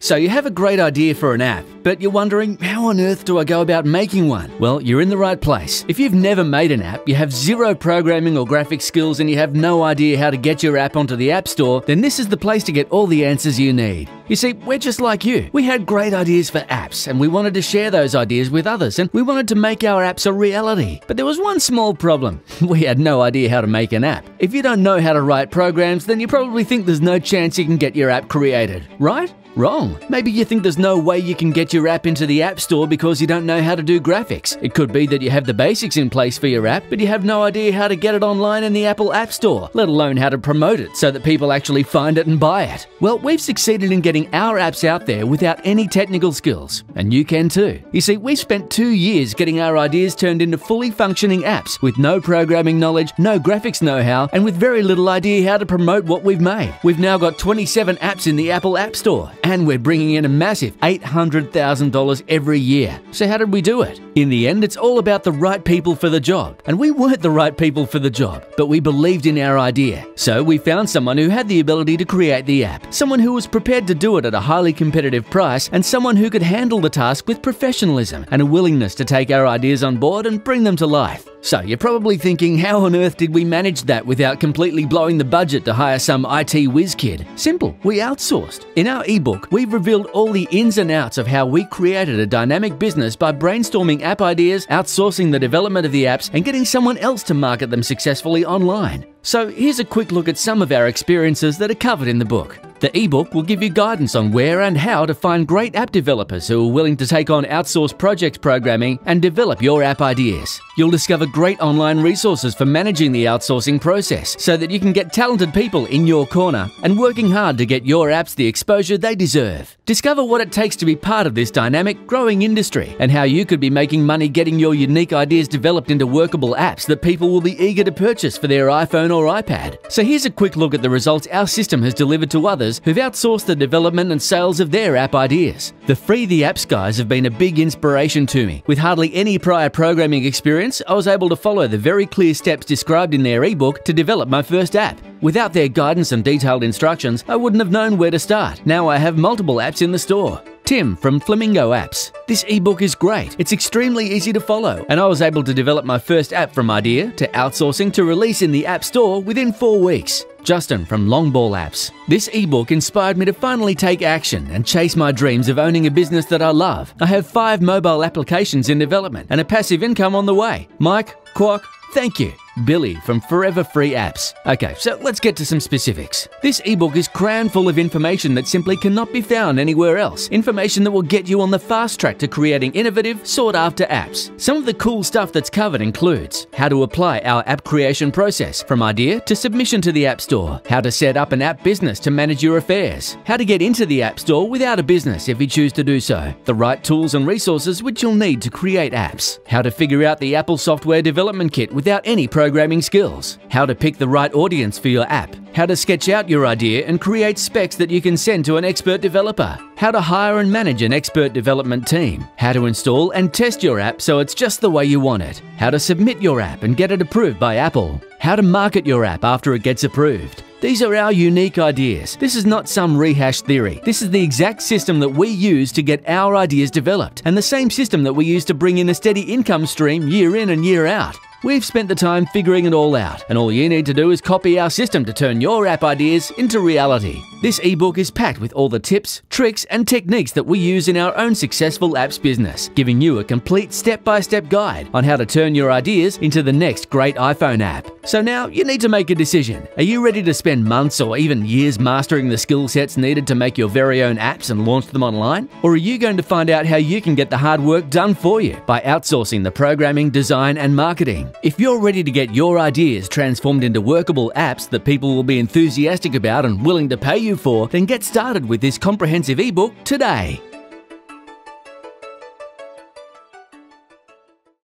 So you have a great idea for an app, but you're wondering, how on earth do I go about making one? Well, you're in the right place. If you've never made an app, you have zero programming or graphics skills, and you have no idea how to get your app onto the App Store, then this is the place to get all the answers you need. You see, we're just like you. We had great ideas for apps, and we wanted to share those ideas with others, and we wanted to make our apps a reality. But there was one small problem. We had no idea how to make an app. If you don't know how to write programs, then you probably think there's no chance you can get your app created, right? Wrong. Maybe you think there's no way you can get your app into the App Store because you don't know how to do graphics. It could be that you have the basics in place for your app, but you have no idea how to get it online in the Apple App Store, let alone how to promote it so that people actually find it and buy it. Well, we've succeeded in getting our apps out there without any technical skills, and you can too. You see, we've spent 2 years getting our ideas turned into fully functioning apps with no programming knowledge, no graphics know-how, and with very little idea how to promote what we've made. We've now got 27 apps in the Apple App Store, and we're bringing in a massive $800,000 every year. So how did we do it? In the end, it's all about the right people for the job. And we weren't the right people for the job, but we believed in our idea. So we found someone who had the ability to create the app, someone who was prepared to do it at a highly competitive price, and someone who could handle the task with professionalism and a willingness to take our ideas on board and bring them to life. So you're probably thinking, how on earth did we manage that without completely blowing the budget to hire some IT whiz kid? Simple, we outsourced. In our ebook, we've revealed all the ins and outs of how we created a dynamic business by brainstorming app ideas, outsourcing the development of the apps, and getting someone else to market them successfully online. So here's a quick look at some of our experiences that are covered in the book. The ebook will give you guidance on where and how to find great app developers who are willing to take on outsourced project programming and develop your app ideas. You'll discover great online resources for managing the outsourcing process so that you can get talented people in your corner and working hard to get your apps the exposure they deserve. Discover what it takes to be part of this dynamic, growing industry and how you could be making money getting your unique ideas developed into workable apps that people will be eager to purchase for their iPhone or iPad. So here's a quick look at the results our system has delivered to others who've outsourced the development and sales of their app ideas. The Free the Apps guys have been a big inspiration to me. With hardly any prior programming experience, I was able to follow the very clear steps described in their ebook to develop my first app. Without their guidance and detailed instructions, I wouldn't have known where to start. Now I have multiple apps in the store. Tim from Flamingo Apps. This ebook is great. It's extremely easy to follow, and I was able to develop my first app from idea to outsourcing to release in the App Store within 4 weeks. Justin from Longball Apps. This ebook inspired me to finally take action and chase my dreams of owning a business that I love. I have 5 mobile applications in development and a passive income on the way. Mike, Quack, thank you. Billy from Forever Free Apps. Okay, so let's get to some specifics. This ebook is crammed full of information that simply cannot be found anywhere else. Information that will get you on the fast track to creating innovative, sought-after apps. Some of the cool stuff that's covered includes how to apply our app creation process from idea to submission to the App Store, how to set up an app business to manage your affairs, how to get into the App Store without a business if you choose to do so, the right tools and resources which you'll need to create apps, how to figure out the Apple Software Development Kit without any programming skills, how to pick the right audience for your app, how to sketch out your idea and create specs that you can send to an expert developer, how to hire and manage an expert development team, how to install and test your app so it's just the way you want it, how to submit your app and get it approved by Apple, how to market your app after it gets approved. These are our unique ideas. This is not some rehashed theory. This is the exact system that we use to get our ideas developed, and the same system that we use to bring in a steady income stream year in and year out. We've spent the time figuring it all out, and all you need to do is copy our system to turn your app ideas into reality. This ebook is packed with all the tips, tricks, and techniques that we use in our own successful apps business, giving you a complete step-by-step guide on how to turn your ideas into the next great iPhone app. So now you need to make a decision. Are you ready to spend months or even years mastering the skill sets needed to make your very own apps and launch them online? Or are you going to find out how you can get the hard work done for you by outsourcing the programming, design, and marketing? If you're ready to get your ideas transformed into workable apps that people will be enthusiastic about and willing to pay you for, then get started with this comprehensive ebook today.